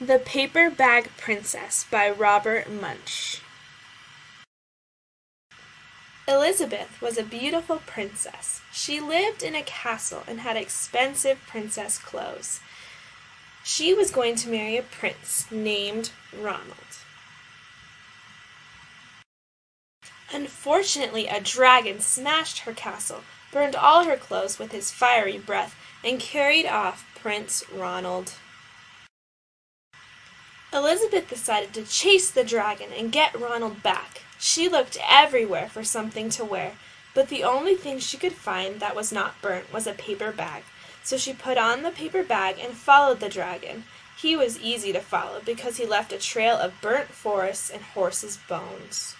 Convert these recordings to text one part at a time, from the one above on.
The Paper Bag Princess by Robert Munsch. Elizabeth was a beautiful princess. She lived in a castle and had expensive princess clothes. She was going to marry a prince named Ronald. Unfortunately, a dragon smashed her castle, burned all her clothes with his fiery breath, and carried off Prince Ronald. Elizabeth decided to chase the dragon and get Ronald back. She looked everywhere for something to wear, but the only thing she could find that was not burnt was a paper bag. So she put on the paper bag and followed the dragon. He was easy to follow because he left a trail of burnt forests and horses' bones.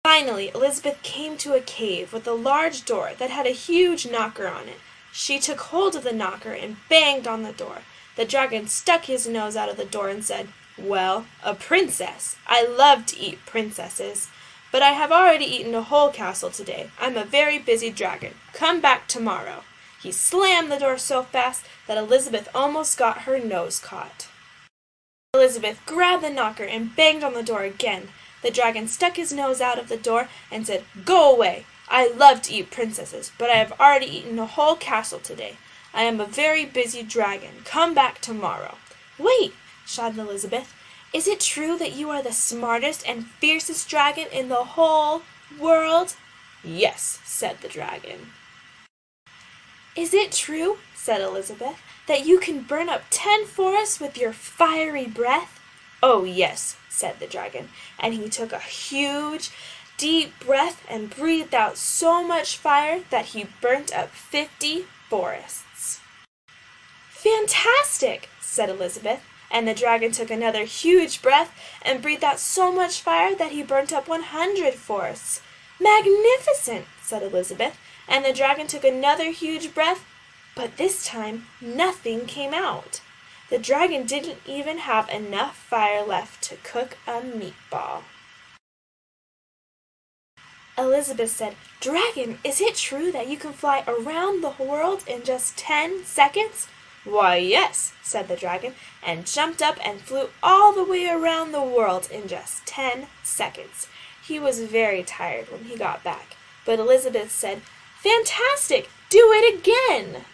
Finally, Elizabeth came to a cave with a large door that had a huge knocker on it. She took hold of the knocker and banged on the door. The dragon stuck his nose out of the door and said, "Well, a princess. I love to eat princesses. But I have already eaten a whole castle today. I'm a very busy dragon. Come back tomorrow." He slammed the door so fast that Elizabeth almost got her nose caught. Elizabeth grabbed the knocker and banged on the door again. The dragon stuck his nose out of the door and said, "Go away. I love to eat princesses, but I have already eaten a whole castle today. I am a very busy dragon. Come back tomorrow." "Wait," shouted Elizabeth. "Is it true that you are the smartest and fiercest dragon in the whole world?" "Yes," said the dragon. "Is it true," said Elizabeth, "that you can burn up 10 forests with your fiery breath?" "Oh, yes," said the dragon, and he took a huge, deep breath and breathed out so much fire that he burnt up 50 forests. "Fantastic," said Elizabeth, and the dragon took another huge breath and breathed out so much fire that he burnt up 100 forests. "Magnificent," said Elizabeth, and the dragon took another huge breath, but this time nothing came out. The dragon didn't even have enough fire left to cook a meatball. Elizabeth said, "Dragon, is it true that you can fly around the world in just 10 seconds?" "Why, yes," said the dragon, and jumped up and flew all the way around the world in just 10 seconds. He was very tired when he got back, but Elizabeth said, "Fantastic! Do it again!"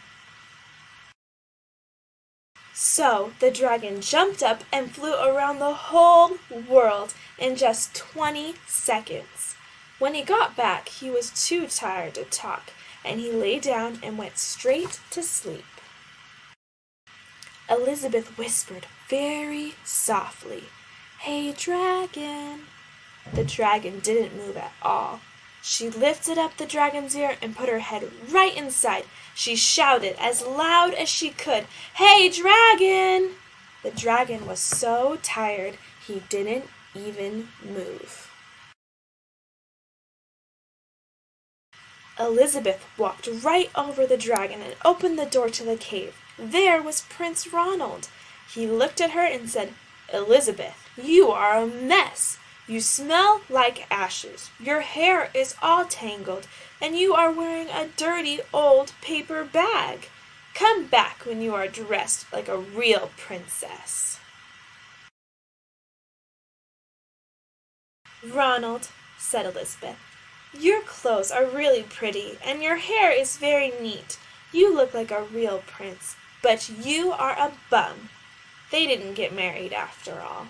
So the dragon jumped up and flew around the whole world in just 20 seconds. When he got back, he was too tired to talk, and he lay down and went straight to sleep. Elizabeth whispered very softly, "Hey, dragon." The dragon didn't move at all. She lifted up the dragon's ear and put her head right inside. She shouted as loud as she could, "Hey, dragon!" The dragon was so tired he didn't even move. Elizabeth walked right over the dragon and opened the door to the cave. There was Prince Ronald. He looked at her and said, "Elizabeth, you are a mess. You smell like ashes, your hair is all tangled, and you are wearing a dirty old paper bag. Come back when you are dressed like a real princess." "Ronald," said Elizabeth, "your clothes are really pretty, and your hair is very neat. You look like a real prince, but you are a bum." They didn't get married after all.